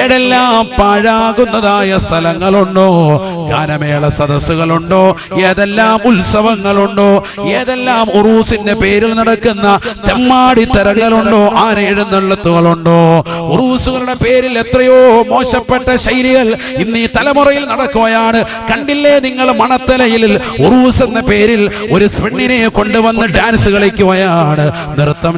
ഏതെല്ലാം പാഴാകുന്നതായ സ്ഥലങ്ങളുണ്ടോ, ഗാനമേള സദസ്സുകളുണ്ടോ, ഏതെല്ലാം ഉത്സവങ്ങളുണ്ടോ, ഏതെല്ലാം ഉറൂസിന്റെ പേരിൽ നടക്കുന്ന തെമ്മാടിത്തരങ്ങളുണ്ടോ, ആന എഴുന്നള്ളത്തുകളുണ്ടോ, ഉറൂസുകളുടെ പേരിൽ എത്രയോ മോശപ്പെട്ട ശൈലികൾ ഇന്ന് ഈ തലമുറയിൽ നടക്കുകയാണ്. കണ്ടില്ലേ നിങ്ങൾ മണത്തലയിൽ ഉറൂസ് എന്ന പേരിൽ ഒരു പെണ്ണിനെ കൊണ്ടുവന്ന് ഡാൻസ് കളിക്കുകയാണ്, നൃത്തം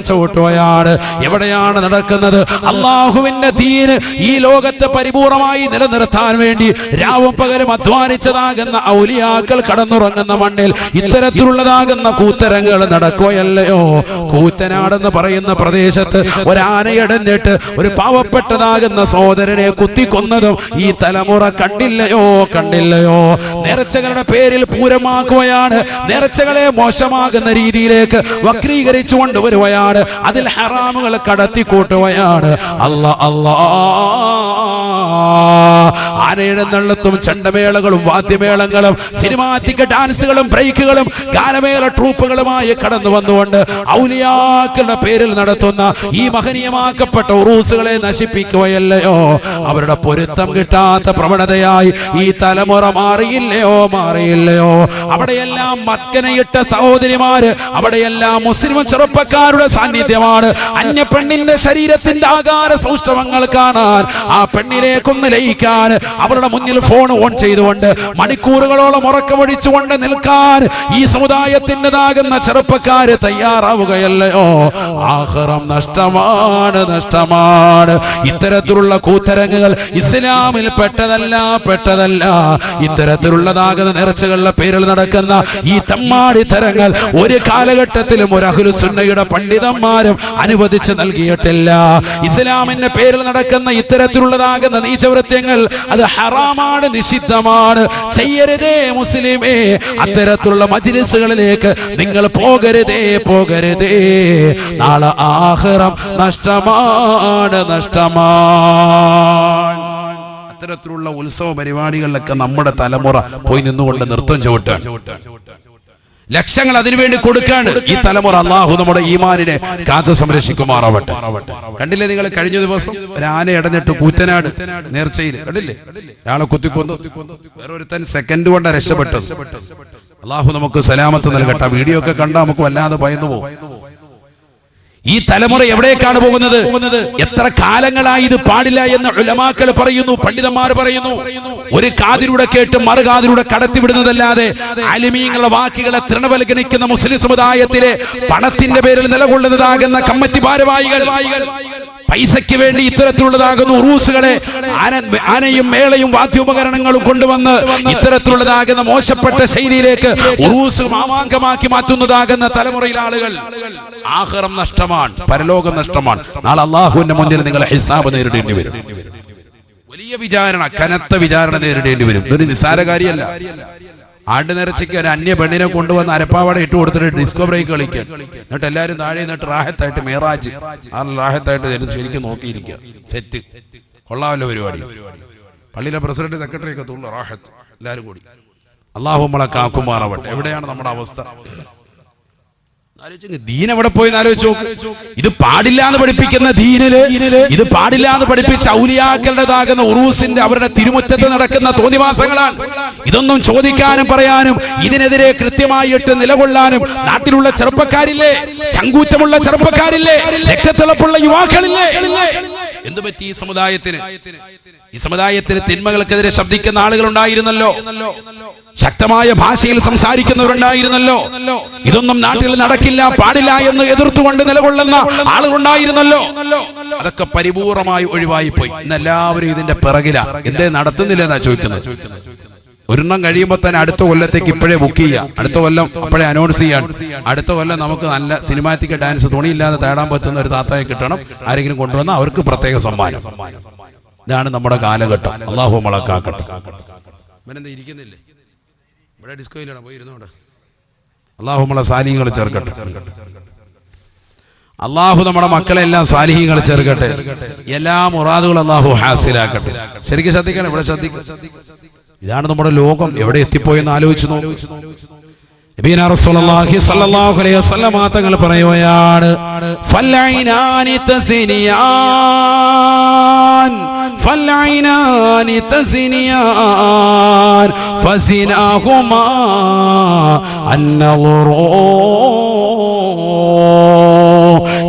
ചവിട്ടുകയാണ്. എവിടെയാണ് നടക്കുന്നത്? അള്ളാഹുവിന്റെ ദീന് ഈ ലോകത്ത് പരിപൂർണമായി നിലനിർത്താൻ വേണ്ടി രാവും പകലും അധ്വാനിച്ചതാകുന്ന ഔലിയാക്കൾ കടന്നുറങ്ങുന്ന മണ്ണിൽ ഇത്തരത്തിലുള്ളതാകുന്ന കൂത്തരങ്ങൾ നടക്കുകയല്ലയോ? കൂറ്റനാടെന്ന് പറയുന്ന പ്രദേശത്ത് ഒരാനയടഞ്ഞിട്ട് ഒരു പാവപ്പെട്ടതാകുന്ന സഹോദരനെ കുത്തിക്കൊന്നതും ഈ തലമുറ കണ്ടില്ലയോ? നേർച്ചകളുടെ പേരിൽ പൂരമാക്കുകയാണ്, നേർച്ചകളെ മോശമാകുന്ന രീതിയിലേക്ക് വക്രീകരിച്ചു കൊണ്ടുവരുകയാണ്, അതിൽ ഹറാമുകൾ കടത്തിക്കൂട്ടുകയാണ്. ആനയെഴുന്നള്ളത്തും ചെണ്ടമേളകളും വാദ്യമേളങ്ങളും സിനിമാറ്റിക് ഡാൻസുകളും ബ്രേക്കുകളും ഗാനമേള ട്രൂപ്പുകളുമായി കടന്നു വന്നുകൊണ്ട് ഔലിയാക്കളുടെ പേരിൽ നടത്തുന്ന ഈ മഹനീയമാക്കപ്പെട്ട ഉറൂസുകളെ നശിപ്പിക്കുകയല്ലയോ? അവരുടെ പൊരുത്തം കിട്ടാത്ത പ്രവണതയായി ഈ തലമുറ മാറിയില്ലയോ? അവിടെയെല്ലാം മക്കനയിട്ട സഹോദരിമാര്, അവിടെയെല്ലാം മുസ്ലിം ചെറുപ്പക്കാരുടെ സാന്നിധ്യമാണ്. അന്യ പെണ്ണിന്റെ ശരീരത്തിന്റെ ആകാര സൗഷ്ഠവങ്ങൾ കാണാൻ, ആ പെണ്ണിലേക്കൊന്ന് ലയിക്കാൻ, അവരുടെ മുന്നിൽ ഫോൺ ഓൺ ചെയ്തുകൊണ്ട് മണിക്കൂറുകളോളം ഉറക്കമൊഴിച്ചുകൊണ്ട് നിൽക്കാൻ ഈ സമുദായത്തിൻ്റെതാകുന്ന ചെറുപ്പക്കാര് തയ്യാറാവുകയല്ലയോ? ആഖിറം നഷ്ടമാണ്. ഇത്തരത്തിലുള്ള കൂത്തരങ്ങുകൾ ഇസ്ലാമിൽ പെട്ടതല്ല. ഇത്തരത്തിലുള്ളതാകുന്ന നേർച്ചകളുടെ പേരിൽ നടക്കുന്ന ഈ തമ്മാടിത്തരങ്ങൾ ഒരു കാലഘട്ടത്തിലും ഒരു അഹ്ലു സുന്നയുടെ പണ്ഡിതന്മാരും അനുവദിച്ചു നൽകിയിട്ടില്ല. ഇസ്ലാമിന്റെ പേരിൽ നടക്കുന്ന ഇത്തരത്തിലുള്ളതാകുന്ന നീചവൃത്യങ്ങൾ അത് ഹറാമാണ്, നിഷിദ്ധമാണ്. ചെയ്യരുതേ മുസ്ലിമേ, അത്തരത്തിലുള്ള മജ്‌ലിസുകളിലേക്ക് നിങ്ങൾ പോകരുതേ. നാളെ ആഖിറം നഷ്ടമാണ്. അത്തരത്തിലുള്ള ഉത്സവ പരിപാടികളിലൊക്കെ നമ്മുടെ തലമുറ പോയി നിന്നുകൊണ്ട് നൃത്തം ചവിട്ടാൻ ലക്ഷങ്ങൾ അതിനുവേണ്ടി കൊടുക്കാണ് ഈ തലമുറ. അല്ലാഹു നമ്മുടെ ഈമാനിനെ കാത്തു സംരക്ഷിക്കുമാറാവട്ടെ. കണ്ടില്ലേ നിങ്ങൾ കഴിഞ്ഞ ദിവസം ഒരു ആന ഇടഞ്ഞിട്ട് കൂറ്റനാട് നേർച്ചയിൽ കണ്ടില്ലേ? ഒരാളെ കുത്തിക്കൊന്നു, വേറൊരുത്തൻ സെക്കൻഡ് കൊണ്ട് രക്ഷപ്പെട്ടത്. അല്ലാഹു നമുക്ക് സലാമത്ത് നൽകട്ടെ. വീഡിയോ ഒക്കെ കണ്ടാൽ നമുക്ക് വല്ലാതെ ഭയന്നു പോകും. ഈ തലമുറ എവിടേക്കാണ് പോകുന്നത്? എത്ര കാലങ്ങളായി ഇത് പാടില്ല എന്ന് ഉലമാക്കൾ പറയുന്നു, പണ്ഡിതന്മാർ പറയുന്നു. ഒരു കാതിലൂടെ കേട്ട് മറുകാതിലൂടെ കടത്തിവിടുന്നതല്ലാതെ ആലിമീങ്ങളുടെ വാക്കുകളെ തൃണവൽഗണിക്കുന്ന മുസ്ലിം സമുദായത്തിലെ പണത്തിന്റെ പേരിൽ നിലകൊള്ളുന്നതാകുന്ന കമ്മിറ്റി ഭാരവാഹികൾ പൈസയ്ക്ക് വേണ്ടി ഇത്തരത്തിലുള്ളതാകുന്ന ഉറൂസുകളെ ആനയും മേളയും വാദ്യോപകരണങ്ങളും കൊണ്ടുവന്ന് ഇത്തരത്തിലുള്ളതാകുന്ന മോശപ്പെട്ട ശൈലിയിലേക്ക് ഉറൂസ് മാമാങ്കമാക്കി മാറ്റുന്നതാകുന്ന തലമുറയിലെ ആളുകൾ ആഖിറം നഷ്ടമാണ്, പരലോകം നഷ്ടമാണ്. നാളെ അല്ലാഹുവിന്റെ മുന്നിൽ നിങ്ങൾ ഹിസാബ് നേരിടേണ്ടി വരും. വലിയ വിചാരണ, കനത്ത വിചാരണ നേരിടേണ്ടി വരും. ഇതൊരു നിസ്സാര കാര്യമല്ല. ആണ്ട് നിറച്ചിക്ക് ഒരു അന്യ പെണ്ണിനെ കൊണ്ടുവന്ന് അരപ്പാവട ഇട്ട് കൊടുത്തിട്ട് ഡിസ്കോ ബ്രേക്ക് കളിക്കുക, എന്നിട്ട് എല്ലാവരും താഴെ നിന്നിട്ട് റാഹത്തായിട്ട് മേറാജ് ആ റാഹത്തായിട്ട് ശരിക്കും നോക്കിയിരിക്കുക. സെറ്റ് കൊള്ളാമല്ലോ പരിപാടി. പള്ളിയിലെ പ്രസിഡന്റ് സെക്രട്ടറി ഒക്കെ തോന്നുന്നു റാഹത്ത് എല്ലാവരും കൂടി. അല്ലാഹു നമ്മളെ കാക്കുമാറാവട്ടെ. എവിടെയാണ് നമ്മുടെ അവസ്ഥ? ദീൻ എവിടെ പോയി ആലോചിച്ചു. ഇത് പാടില്ല എന്ന് പഠിപ്പിക്കുന്ന ദീനില്, ഇത് പാടില്ല എന്ന് പഠിപ്പിച്ച ഔലിയാക്കളുടേതാകുന്ന ഉറൂസിന്റെ അവരുടെ തിരുമുറ്റത്ത് നടക്കുന്ന തോന്നിവാസങ്ങളാണ്. ഇതൊന്നും ചോദിക്കാനും പറയാനും ഇതിനെതിരെ കൃത്യമായിട്ട് നിലകൊള്ളാനും നാട്ടിലുള്ള ചെറുപ്പക്കാരില്ലേ, ചങ്കൂറ്റമുള്ള ചെറുപ്പക്കാരില്ലേ, രക്തത്തിളപ്പുള്ള യുവാക്കളില്ലേ? എന്തു പറ്റി ഈ സമുദായത്തിന്? ഈ സമുദായത്തിന് തിന്മകൾക്കെതിരെ ശബ്ദിക്കുന്ന ആളുകൾ ഉണ്ടായിരുന്നല്ലോ, ശക്തമായ ഭാഷയിൽ സംസാരിക്കുന്നവരുണ്ടായിരുന്നല്ലോ. ഇതൊന്നും നാട്ടിൽ നടക്കില്ല, പാടില്ല എന്ന് എതിർത്തുകൊണ്ട് നിലകൊള്ളുന്ന ആളുകളുണ്ടായിരുന്നല്ലോ. അതൊക്കെ പരിപൂർണമായി ഒഴിവായിപ്പോയി. ഇന്ന് എല്ലാവരും ഇതിന്റെ പിറകിലാ. എന്തേ നടത്തുന്നില്ല എന്നാ ചോദിക്കുന്നത്. ഒരെണ്ണം കഴിയുമ്പോൾ തന്നെ അടുത്ത കൊല്ലത്തേക്ക് ഇപ്പോഴേ ബുക്ക് ചെയ്യാം, അടുത്ത കൊല്ലം അപ്പോഴേ അനൗൺസ് ചെയ്യാൻ. അടുത്ത കൊല്ലം നമുക്ക് നല്ല സിനിമാറ്റിക് ഡാൻസ് തുണിയില്ലാതെ തേടാൻ പറ്റുന്ന ഒരു താത്തയെ കിട്ടണം, ആരെങ്കിലും കൊണ്ടുവന്നാൽ അവർക്ക് പ്രത്യേക സമ്മാനം. ഇതാണ് നമ്മുടെ കാലഘട്ടം. അല്ലാഹു നമ്മളെ കാക്കട്ടെ. ഇവനെന്താ ഇരിക്കുന്നില്ലേ? ഇവിടെ ഡിസ്കോയിലാണ്, പോയി ഇരുന്നോടെ. അല്ലാഹു നമ്മളെ സാലിഹ്യങ്ങൾ ചേർക്കട്ടെ. അല്ലാഹു നമ്മുടെ മക്കളെല്ലാം സാലിഹ്യങ്ങൾ ചേർക്കട്ടെ. എല്ലാ മുറാദുകളും അല്ലാഹു ഹാസിലാക്കട്ടെ. ശരിക്കും ശ്രദ്ധിക്കണം, ഇവിടെ ശ്രദ്ധിക്കണം. ഇതാണ് നമ്മുടെ ലോകം എവിടെ എത്തിപ്പോയെന്ന് ആലോചിച്ചു നോക്കൂ. നബിയനാ റസൂലുള്ളാഹി സ്വല്ലല്ലാഹു അലൈഹി വസല്ലം തങ്ങൾ പറയുകയാണ്, ഫല്ലൈനാനി തസിനിയാ تزنيان فزناهما النظر.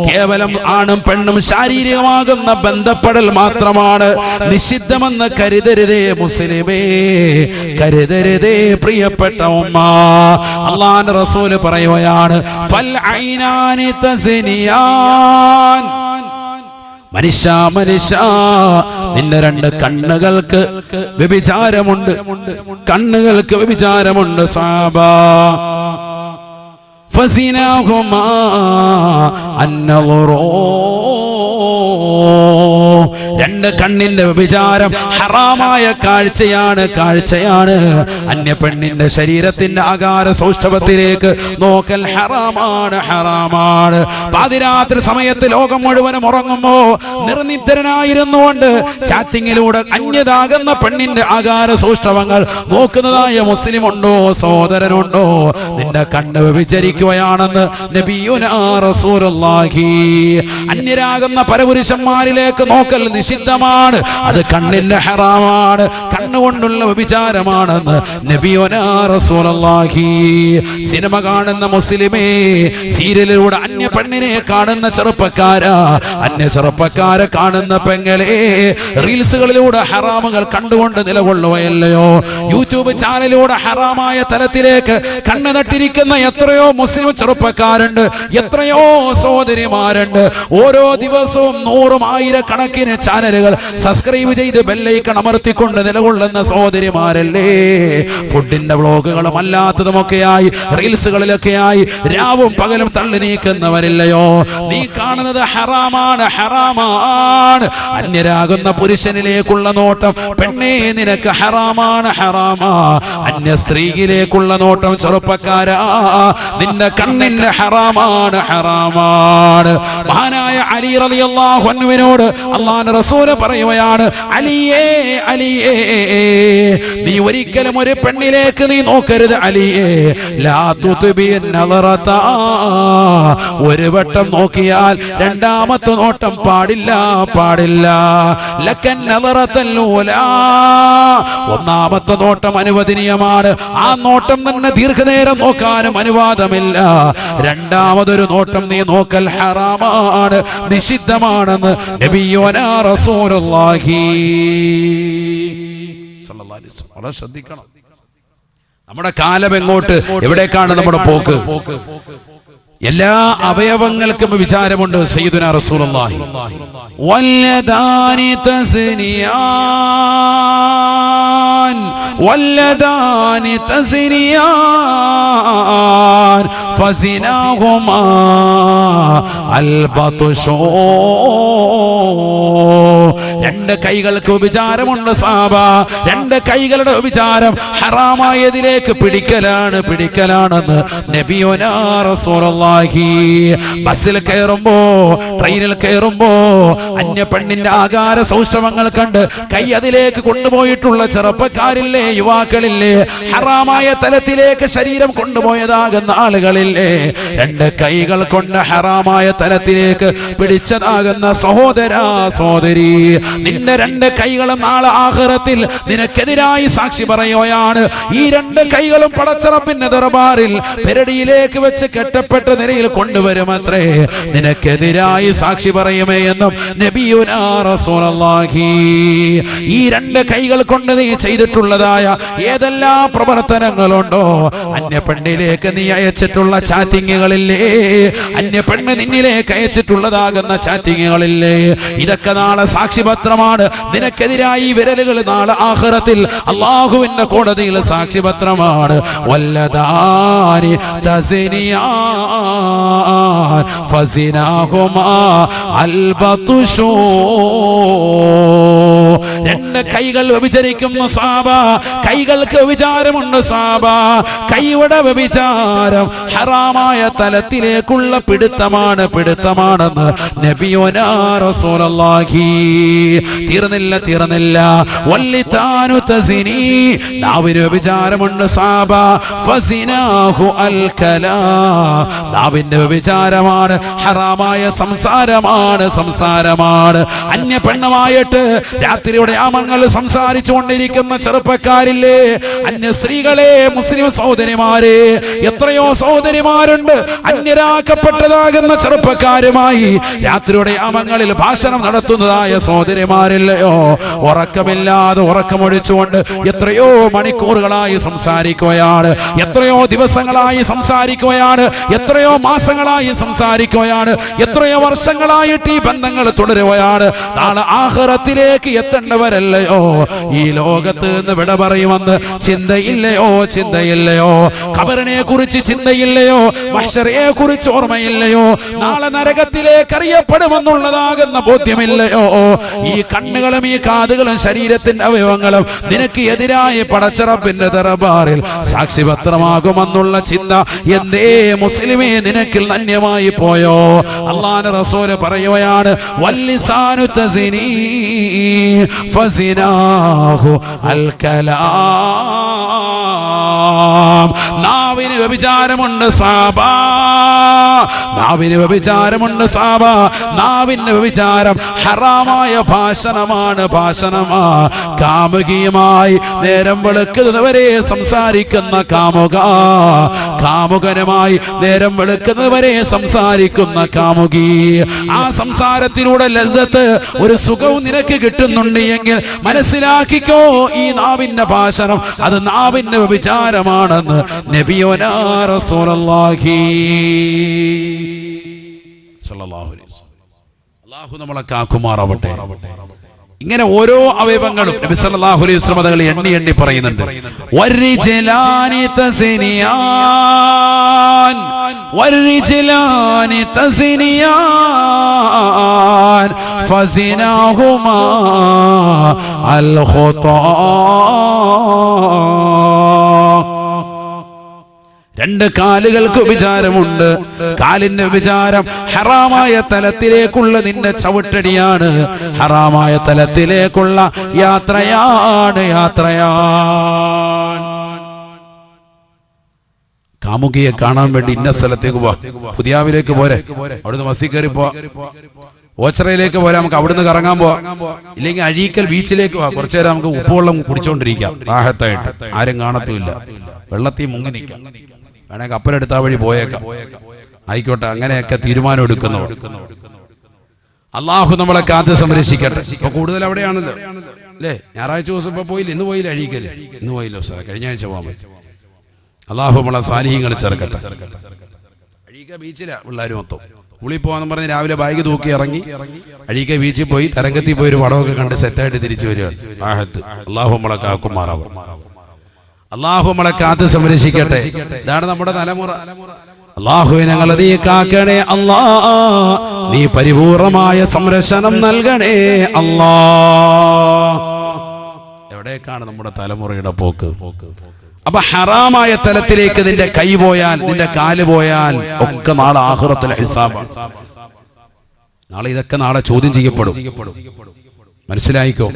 കേവലം ആണും പെണ്ണും ശാരീരികമാകുന്ന ബന്ധപ്പെടൽ മാത്രമാണ് നിഷിദ്ധമെന്ന് കരുതരുതേ മുസ്ലിമേ, കരുതരുതേ പ്രിയപ്പെട്ട ഉമ്മ. അല്ലാഹുവിന്റെ റസൂല് പറയുകയാണ് ഫൽ ഐനാനി തസ്നിയാൻ. മനുഷ്യ നിന്റെ രണ്ട് കണ്ണുകൾക്ക് വ്യഭിചാരമുണ്ട്, കണ്ണുകൾക്ക് വ്യഭിചാരമുണ്ട് സഹാബാ. فزناهما النظر. രണ്ട് കണ്ണിന്റെ വ്യഭിചാരം ഹറാമായ കാഴ്ചയാണ്. അന്യ പെണ്ണിന്റെ ശരീരത്തിന്റെ ആകാര സൗഷ്ഠവത്തിലേക്ക് നോക്കൽ ഹറാമാണ്. പാതിരാത്രി സമയത്ത് ലോകം മുഴുവനും ഉറങ്ങുമ്പോ നിർനിദ്രനായിരുന്നുകൊണ്ട് ചാറ്റിങ്ങിലൂടെ അന്യതാകുന്ന പെണ്ണിന്റെ ആകാര സൗഷ്ഠവങ്ങൾ നോക്കുന്നതായ മുസ്ലിം ഉണ്ടോ, സഹോദരനുണ്ടോ? നിന്റെ കണ്ണ് വ്യഭിചരിക്കുകയാണെന്ന് നബിയുനാ റസൂലുള്ളാഹി. അന്യരാകുന്ന പരപുരുഷന്മാരിലേക്ക് നോക്കൽ നിഷിദ്ധമാണ്, അത് കണ്ണിന്റെ ഹറാമാണ്, കണ്ണുകൊണ്ടുള്ള വ്യഭിചാരമാണെന്ന് നബിയുനാ റസൂലുള്ളാഹി. സിനിമ കാണുന്ന മുസ്ലിമേ, സീരിയലിലൂടെ അന്യ പെണ്ണിനെ കാണുന്ന ചെറുപ്പക്കാരാ, അന്യ ചെറുപ്പക്കാരെ കാണുന്ന പെങ്ങളെ, റീൽസുകളിലൂടെ ഹറാമുകൾ കണ്ടുകൊണ്ട് നിലകൊള്ളുകയല്ലയോ? യൂട്യൂബ് ചാനലിലൂടെ ഹറാമായ തലത്തിലേക്ക് കണ്ണു നട്ടിരിക്കുന്ന എത്രയോ മുസ്ലിം ചെറുപ്പക്കാരുണ്ട്, എത്രയോ സഹോദരിമാരുണ്ട്. ഓരോ ദിവസവും 100,000 ചാനലുകൾ സബ്സ്ക്രൈബ് ചെയ്ത് ബെല്ലൈക്കൺ അമർത്തിക്കൊണ്ട് നിലകൊള്ളുന്ന സഹോദരിമാരല്ലേ? ഫുഡിന്റെ വ്ളോഗുകളും അല്ലാത്തതുമൊക്കെയായി റീൽസുകളിലൊക്കെയായി രാവും പകലും തള്ളി നീക്കുന്നവരില്ലയോ? നീ കാണുന്നത് ഹറാമാണ്. അന്യരാകുന്ന പുരുഷനിലേക്കുള്ള നോട്ടം പെണ്ണേ നിനക്ക് ഹറാമാണ്. അന്യ സ്ത്രീയിലേക്കുള്ള നോട്ടം ചെറുപ്പക്കാരാ നിന്റെ കണ്ണിന്റെ ഹറാമാണ്. മഹാനായ അലി റളിയല്ലാഹു അൻഹുവിനോട് അല്ലാഹുവിന്റെ റസൂൽ പറയുകയാണ്, അലിയേ നീ ഒരിക്കലും ഒരു പെണ്ണിലേക്ക് നീ നോക്കരുത് അലിയേ. ലാ തുത്ബി നളറത. ഒരു വട്ടം നോക്കിയാൽ രണ്ടാമത്തെ നോട്ടം പാടില്ല. ലക്കൻ നളറതൽ ഊലാ. ഒന്നാമത്തെ നോട്ടം അനുവദനീയമാണ്, ആ നോട്ടം തന്നെ ദീർഘനേരം നോക്കാനും അനുവാദമില്ല. രണ്ടാമതൊരു നോട്ടം നീ നോക്കൽ ഹറാമാണ്, നിഷിദ്ധമാണെന്ന് നബിയുനാ റസൂലുള്ളാഹി സ്വല്ലല്ലാഹു അലൈഹി വസല്ലം. വളരെ ശ്രദ്ധിക്കണം. നമ്മുടെ കാലം എങ്ങോട്ട്, എവിടേക്കാണ് നമ്മുടെ പോക്ക്? എല്ലാ അവയവങ്ങൾക്കും വിചാരമുണ്ട്. സയ്യിദുനാ റസൂലുള്ളാഹി വല്ലദാനി തസ്നിയാൻ ഫസിനാഹുമാ അൽബതുഷൂ. രണ്ട് കൈകൾക്ക് വിചാരമുണ്ട് സഹാബ. രണ്ട് കൈകളുടെ വിചാരം ഹറാമായതിലേക്ക് പിടിക്കലാണെന്ന് നബിയുനാ റസൂലുള്ളാഹി. ബസ്സിൽ കയറുമ്പോ, ട്രെയിനിൽ കയറുമ്പോ അന്യ പെണ്ണിന്റെ ആകാര സൗഷ്ഠവങ്ങൾ കണ്ട് കൈ അതിലേക്ക് കൊണ്ടുപോയിട്ടുള്ള ചെറുപ്പക്കാരില്ലേ, യുവാക്കളില്ലേ? ഹറാമായ തലത്തിലേക്ക് ശരീരം കൊണ്ടുപോയതാകുന്ന ആളുകളില്ലേ? രണ്ട് കൈകൾ കൊണ്ട് ഹറാമായ തലത്തിലേക്ക് പിടിച്ചതാകുന്ന സഹോദരാ, സഹോദരി, നിന്റെ രണ്ട് കൈകളും നാളെ ആഖിറത്തിൽ നിനക്കെതിരായി സാക്ഷി പറയുകയാണ്. ഈ രണ്ട് കൈകളും പടച്ചറപ്പിന്റെ ദർബാറിൽ പെരടിയിലേക്ക് വെച്ച് കെട്ടപ്പെട്ട നിലയിൽ കൊണ്ടുവരുമത്രേ. നിനക്കെതിരായി സാക്ഷി പറയുമേ എന്നും നബിയുനാ റസൂലുള്ളാഹി. ഈ രണ്ട് കൈകൾ കൊണ്ട് നീ ചെയ്തിട്ടുള്ളതായ ഏതെല്ലാം പ്രവർത്തനങ്ങളുണ്ടോ, അന്യ പെണ്ണിലേക്ക് നീ അയച്ചിട്ടുള്ള ചാറ്റിങ്ങുകളില്ലേ, അന്യ പെണ്ണ് നിന്നിലേക്ക് അയച്ചിട്ടുള്ളതാകുന്ന ചാറ്റിങ്ങുകളില്ലേ, ഇതൊക്കെ നാളെ സാക്ഷിപത്രമാണ്. നിനക്കെതിരായി വിരലുകൾ നാളെ ആഖിറത്തിൽ അല്ലാഹുവിന്റെ കോടതിയിൽ സാക്ഷിപത്രമാണ്. വല്ലദാനി തസ്നിയാൻ ഫസിനാഹുമാ അൽബതുഷൂ. രണ്ട് കൈകൾ വ്യഭിചരിക്കുന്ന സഹാബ, കൈകൾക്ക് വ്യഭിചാരമുണ്ട് സാബ. കൈയുടെ വ്യഭിചാരം ഹറാമായ തലത്തിലേക്കുള്ള പിടുത്തമാണെന്ന് നബിയുനാ റസൂലുള്ളാഹി. തീർന്നില്ല വല്ലിതാനു തസിനി, നാവിന് വ്യഭിചാരമുണ്ട് സാബ. ഫസിനാഹു അൽ കലാം, നാവിന്റെ വ്യഭിചാരമാണ്, ഹറാമായ സംസാരമാണ്. അന്യ പെണ്ണുമായിട്ട് രാത്രിയുടെ യാമങ്ങൾ സംസാരിച്ചു കൊണ്ടിരിക്കുന്ന ചെറുപ്പക്കാരില്ലേ, അന്യ സ്ത്രീകളെ, മുസ്ലിം സഹോദരിമാരെ, എത്രയോ സഹോദരിമാരുണ്ട് അന്യരാക്കപ്പെട്ടതാകുന്ന ചെറുപ്പക്കാരുമായി രാത്രിയുടെ യാമങ്ങളിൽ ഭാഷണം നടത്തുന്നതായ സഹോദരിമാരില്ലയോ? ഉറക്കമില്ലാതെ ഉറക്കമൊഴിച്ചുകൊണ്ട് എത്രയോ മണിക്കൂറുകളായി സംസാരിക്കുകയാണ്, എത്രയോ ദിവസങ്ങളായി സംസാരിക്കുകയാണ്, എത്രയോ മാസങ്ങളായി സംസാരിക്കുകയാണ്, എത്രയോ വർഷങ്ങളായിട്ട് ഈ ബന്ധങ്ങൾ തുടരുകയാണ്. നാളെ ആഖിറത്തിലേക്ക് എത്തേണ്ടവരല്ലയോ? ഈ ലോകത്ത് നിന്ന് വിട പറയുമെന്ന് ചിന്തയില്ലയോ? ഖബറിനെ കുറിച്ച് ചിന്തയില്ലയോ? മഹ്ശറയെ കുറിച്ച് ഓർമ്മയില്ലയോ? നാളെ നരകത്തിലേക്ക് അറിയപ്പെടുമെന്നുള്ളതാകുന്ന ബോധ്യമില്ലയോ? ഈ കണ്ണുകളും ഈ കാതുകളും ശരീരത്തിന്റെ അവയവങ്ങളും നിനക്ക് എതിരായി പടച്ചറപ്പിന്റെ ദർബാറിൽ സാക്ഷിപത്രമാകുമെന്നുള്ള ചിന്ത എന്തേ മുസ്ലിമേ നിനക്കിൽ നന്യമായി പോയോ? അല്ലാഹുവിന്റെ റസൂല് പറയുകയാണ്, വല്ലിസാനു തസിനി ഫസിനാഹു അൽ കലാം. നാവിന് വ്യഭിചാരമുണ്ട് സാബ, നാവിന് വ്യഭിചാരമുണ്ട് സാബ. നാവിന്റെ വ്യഭിചാരം ഹറാമായ ഭാഷണമാണ്. കാമുകിയുമായി നേരം വെളുക്കുന്നവരെ സംസാരിക്കുന്ന കാമുകനുമായി നേരം വെളുക്കുന്നവരെ സംസാരിക്കുന്ന കാമുകി. ആ സംസാരത്തിലൂടെ ലദ്ദത്ത്, ഒരു സുഖവും നിനക്ക് കിട്ടുന്നുണ്ട് എങ്കിൽ മനസ്സിലാക്കിക്കോ, ഈ നാവിന്റെ ഭാഷണം അത് നാവിന്റെ വ്യഭിചാരമാണെന്ന് നബിയുനാ റസൂലുള്ളാഹി സ്വല്ലല്ലാഹു അലൈഹി വസല്ലം. അല്ലാഹു നമ്മളെ കാക്കുമാറാവട്ടെ. ഇങ്ങനെ ഓരോ അവയവങ്ങളും നബി സല്ലല്ലാഹു അലൈഹി വസല്ലം തങ്ങൾ എണ്ണി പറയുന്നുണ്ട്. വരിജലാനി തസിനിയാൻ, വരിജലാനി തസിനിയാൻ ഫസിനാഹുമാ അൽ ഖുതാ. രണ്ട് കാലുകൾക്ക് വിചാരമുണ്ട്. കാലിന്റെ വിചാരം ഹറാമായ തലത്തിലേക്കുള്ള നിന്റെ ചവിട്ടടിയാണ്, ഹറാമായ തലത്തിലേക്കുള്ള യാത്രയാണ്. കാമുകിയെ കാണാൻ വേണ്ടി ഇന്ന സ്ഥലത്തേക്ക് പോവാ, പുതിയാവിലേക്ക് പോരെ, അവിടുന്ന് ബസ്സിൽ കയറി പോവാ, ഓച്ചറയിലേക്ക് പോരാ, നമുക്ക് അവിടുന്ന് കറങ്ങാൻ പോവാ, ഇല്ലെങ്കിൽ അഴീക്കൽ ബീച്ചിലേക്ക് പോവാ, കുറച്ചു നേരം നമുക്ക് ഉപ്പുവെള്ളം കുടിച്ചോണ്ടിരിക്കാം റാഹത്തായിട്ട്, ആരും കാണത്തുമില്ല, വെള്ളത്തിൽ മുങ്ങി നിൽക്കാം, വേണേ കപ്പലെടുത്താ വഴി പോയേക്കാം, ആയിക്കോട്ടെ. അങ്ങനെയൊക്കെ തീരുമാനം എടുക്കുന്നവർ. അള്ളാഹു നമ്മളെ കാത്ത് സംരക്ഷിക്കട്ടെ. ഇപ്പൊ കൂടുതൽ അവിടെയാണല്ലോ അല്ലേ? ഞായറാഴ്ച ദിവസം ഇപ്പൊ പോയില്ല, ഇന്ന് പോയില്ല അഴീക്കല്, ഇന്ന് പോയില്ലോ സാർ, കഴിഞ്ഞ ആഴ്ച പോകാൻ പറ്റും. അള്ളാഹു നമ്മളെ സാലിഹ്യങ്ങൾ ചേർക്കട്ടെ. അഴീക്ക ബീച്ചിലാ പിള്ളേരും മൊത്തം ഉള്ളിൽ പോകാന്ന് പറഞ്ഞ് രാവിലെ ബാഗ് തൂക്കി ഇറങ്ങി അഴീക്ക ബീച്ചിൽ പോയി തരംഗത്തിൽ പോയി ഒരു പടമൊക്കെ കണ്ട് സെറ്റായിട്ട് തിരിച്ചു വരികയാണ്. അള്ളാഹു നമ്മളെ കാക്കുമാറാവും. അള്ളാഹു നമ്മളെ കാത്ത് സംരക്ഷിക്കട്ടെ. ഇതാണ് നമ്മുടെ തലമുറ. അള്ളാഹുവേ ഞങ്ങളെ നീ കാക്കണേ അല്ലാ, നീ പരിപൂർണമായ സംരക്ഷണം നൽകണേ അല്ലാ. എവിടേക്കാണ് നമ്മുടെ തലമുറയുടെ പോക്ക്? അപ്പൊ ഹറാമായ തലത്തിലേക്ക് നിന്റെ കൈ പോയാൽ, നിന്റെ കാല് പോയാൽ ഒക്കെ നാളെ ആഖിറത്തുൽ ഹിസാബ്. നാളെ ഇതൊക്കെ നാളെ ചോദ്യം ചെയ്യപ്പെടും. മനസ്സിലായിക്കോ?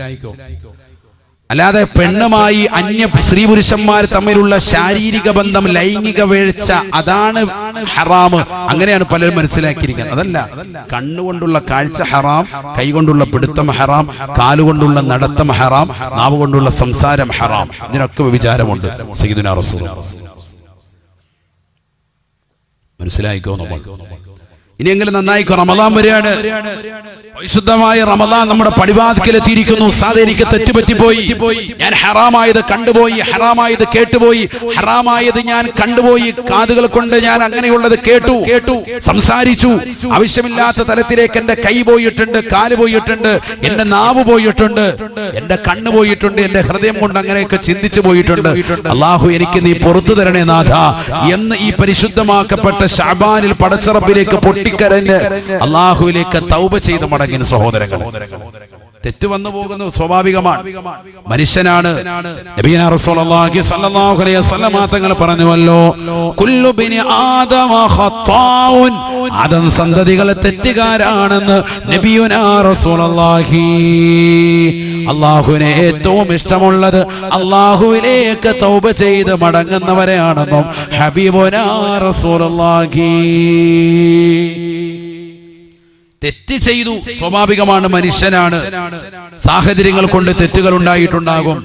അല്ലാതെ പെണ്ണുമായി അന്യ സ്ത്രീ പുരുഷന്മാർ തമ്മിലുള്ള ശാരീരിക ബന്ധം, ലൈംഗിക വീഴ്ച, അതാണ് ഹറാം. അങ്ങനെയാണ് പലരും മനസ്സിലാക്കിയിരിക്കുന്നത്. അതല്ല, കണ്ണുകൊണ്ടുള്ള കാഴ്ച ഹറാം, കൈകൊണ്ടുള്ള പിടുത്തം ഹറാം, കാലുകൊണ്ടുള്ള നടത്തം ഹറാം, നാവ് കൊണ്ടുള്ള സംസാരം ഹറാം. ഇതിനൊക്കെ വിചാരമുണ്ട്. സയ്യിദുനാ റസൂലുള്ളാഹി. മനസ്സിലായിക്കോ? നമ്മൾ ഇനിയെങ്കിലും നന്നായിക്കോ. റമദാൻ വരികയാണ്. പരിശുദ്ധമായ റമദാൻ നമ്മുടെ പടിവാതിക്കലെത്തിയിരിക്കുന്നു. സാധേ എനിക്ക് തെറ്റുപറ്റിപ്പോയി, ഞാൻ ഹറാമായത് കണ്ടുപോയി, ഹറാമായത് കേട്ടുപോയി, ഹറാമായത് ഞാൻ കണ്ടുപോയി, കാതുകൾ കൊണ്ട് ഞാൻ അങ്ങനെയുള്ളത് കേട്ടു, സംസാരിച്ചു. ആവശ്യമില്ലാത്ത തലത്തിലേക്ക് എന്റെ കൈ പോയിട്ടുണ്ട്, കാല് പോയിട്ടുണ്ട്, എന്റെ നാവ് പോയിട്ടുണ്ട്, എന്റെ കണ്ണ് പോയിട്ടുണ്ട്, എന്റെ ഹൃദയം കൊണ്ട് അങ്ങനെയൊക്കെ ചിന്തിച്ചു പോയിട്ടുണ്ട്. അള്ളാഹു എനിക്ക് നീ പുറത്തു തരണേ നാഥ എന്ന് ഈ പരിശുദ്ധമാക്കപ്പെട്ട ശഅബാനിൽ പടച്ചറപ്പിലേക്ക് പൊട്ടിക്കരഞ്ഞ് അള്ളാഹുവിലേക്ക് തൗബ ചെയ്ത് മടങ്ങിയ സഹോദരങ്ങൾ. തെറ്റ് വന്നു പോകുന്നു, സ്വാഭാവികമാണ്, മനുഷ്യനാണ്. നബിയനാ റസൂലുള്ളാഹി സ്വല്ലല്ലാഹു അലൈഹി വസല്ലം തങ്ങൾ പറഞ്ഞുവല്ലോ, കുല്ലു ബിനി ആദമ ഖത്താഉൻ, ആദം സന്തതികൾ തെറ്റുകാരാണെന്ന് നബിയുനാ റസൂലുള്ളാഹി. അല്ലാഹുവിനെ ഏറ്റവും ഇഷ്ടമുള്ളത് അല്ലാഹുവിലേക്ക് തൗബ ചെയ്ത് മടങ്ങുന്നവരെയാണെന്നും ഹബീബുനാ റസൂലുള്ളാഹി. തെറ്റ് ചെയ്തു, സ്വാഭാവികമാണ്, മനുഷ്യനാണ്. സാഹചര്യങ്ങൾ കൊണ്ട് തെറ്റുകൾ ഉണ്ടായിട്ടുണ്ടാകും.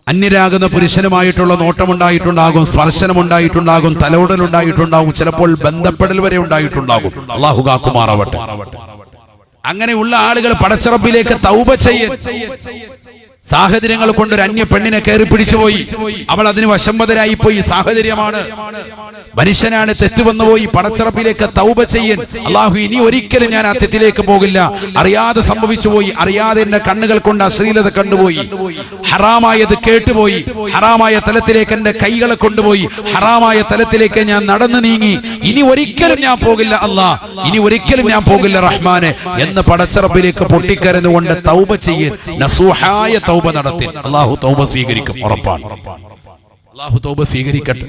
അന്യരാകുന്ന പുരുഷനുമായിട്ടുള്ള നോട്ടമുണ്ടായിട്ടുണ്ടാകും, സ്പർശനമുണ്ടായിട്ടുണ്ടാകും, തലോടലുണ്ടായിട്ടുണ്ടാകും, ചിലപ്പോൾ ബന്ധപ്പെടൽ വരെ ഉണ്ടായിട്ടുണ്ടാകും. അല്ലാഹു കാക്കുമാറാവട്ടെ. അങ്ങനെയുള്ള ആളുകൾ പടച്ചറബിലേക്ക് തൗബ ചെയ്യൽ. സാഹചര്യങ്ങൾ കൊണ്ട് ഒരു അന്യ പെണ്ണിനെ കയറി പിടിച്ചുപോയി, അവൾ അതിന് വശംവദരായി പോയി, സാഹചര്യമാണ്, മനുഷ്യനാണ്, തെറ്റ് വന്നുപോയി. പടച്ചറപ്പിലേക്ക് തൗബ ചെയ്യൻ. അല്ലാഹു ഇനി ഒരിക്കലും ഞാൻ ആ തെറ്റിലേക്ക് പോകില്ല, അറിയാതെ സംഭവിച്ചു പോയി, അറിയാതെ എന്റെ കണ്ണുകൾ കൊണ്ട് അശ്ലീലത കണ്ടുപോയി, ഹറാമായത് കേട്ടുപോയി, ഹറാമായ തലത്തിലേക്ക് എന്റെ കൈകളെ കൊണ്ടുപോയി, ഹറാമായ തലത്തിലേക്ക് ഞാൻ നടന്നു നീങ്ങി, ഇനി ഒരിക്കലും ഞാൻ പോകില്ല അല്ലാ, ഇനി ഒരിക്കലും ഞാൻ പോകില്ല റഹ്മാനെ എന്ന് പടച്ചറപ്പിലേക്ക് പൊട്ടിക്കരഞ്ഞുകൊണ്ട് തൗബ ചെയ്യൻ. നസൂഹായ തൗബ നടത്തി അല്ലാഹു തൗബ സ്വീകരിക്കും, ഉറപ്പാണ്. അല്ലാഹു തൗബ സ്വീകരിക്കട്ടെ.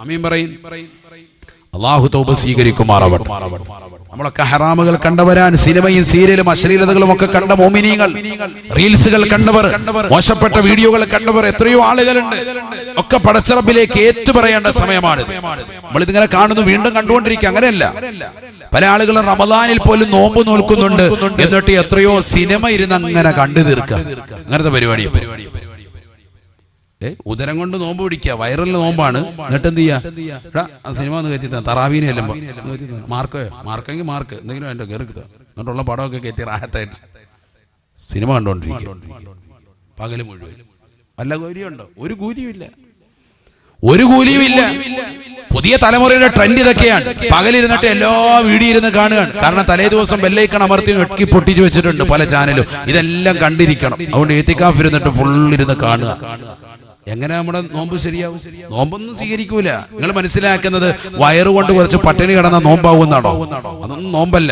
ആമീൻ പറയിൻ. അല്ലാഹു തൗബ സ്വീകരിക്കുമാറാവട്ടെ. നമ്മളൊക്കെ ഹറാമുകൾ കണ്ടവരാൻ, സിനിമയും സീരിയലും അശ്ലീലതകളും ഒക്കെ കണ്ട മോമിനീങ്ങൾ, റീൽസുകൾ കണ്ടവർ, മോശപ്പെട്ട വീഡിയോകൾ കണ്ടവർ എത്രയോ ആളുകളുണ്ട്. ഒക്കെ പടച്ചറബിലേക്ക് ഏറ്റുപറയേണ്ട സമയമാണ്. നമ്മളിതിങ്ങനെ കാണുന്നു, വീണ്ടും കണ്ടുകൊണ്ടിരിക്കുക. അങ്ങനെയല്ല, പല ആളുകളും റമദാനിൽ പോലും നോമ്പ് നോൽക്കുന്നുണ്ട്, എന്നിട്ട് എത്രയോ സിനിമ ഇരുന്ന് അങ്ങനെ കണ്ടു തീർക്കുക. അങ്ങനത്തെ പരിപാടി. ഉദരം കൊണ്ട് നോമ്പ് പിടിക്കുക, വൈറലിന് നോമ്പാണ്. എന്നിട്ട് എന്ത് ചെയ്യാ, സിനിമ ഒന്ന് കയറ്റി തറാവീനെ അല്ലുമ്പോ മാർക്കെങ്കിൽ മാർക്ക് എന്തെങ്കിലും അതിന്റെ കയറി എന്നിട്ടുള്ള പടമൊക്കെ കയറ്റി റാഹത്തായിട്ട് സിനിമ കണ്ടോണ്ടിരിക്കുക പകല് മുഴുവൻ. വല്ല കൂലിയുണ്ടോ? ഒരു കൂലിയുമില്ല, ഒരു കൂലിയുമില്ല. പുതിയ തലമുറയുടെ ട്രെൻഡ് ഇതൊക്കെയാണ്. പകലിരുന്നിട്ട് എല്ലാ വീഡിയോ ഇരുന്ന് കാണുകയാണ്. കാരണം തലേ ദിവസം ബെല്ലൈക്കൺ അമർത്തി വെട്ടി പൊട്ടിച്ചു വെച്ചിട്ടുണ്ട് പല ചാനലും. ഇതെല്ലാം കണ്ടിരിക്കണം. അതുകൊണ്ട് ഏത്തിക്കാഫ് ഇരുന്നിട്ട് ഫുള്ളിരുന്ന് കാണുക. എങ്ങനെ നമ്മുടെ നോമ്പ് ശരിയാവും? നോമ്പൊന്നും സ്വീകരിക്കൂല. നിങ്ങൾ മനസ്സിലാക്കുന്നത് വയറുകൊണ്ട് കുറച്ച് പട്ടിണി കിടന്ന നോമ്പാവുന്നാണോ? അതൊന്നും നോമ്പല്ല.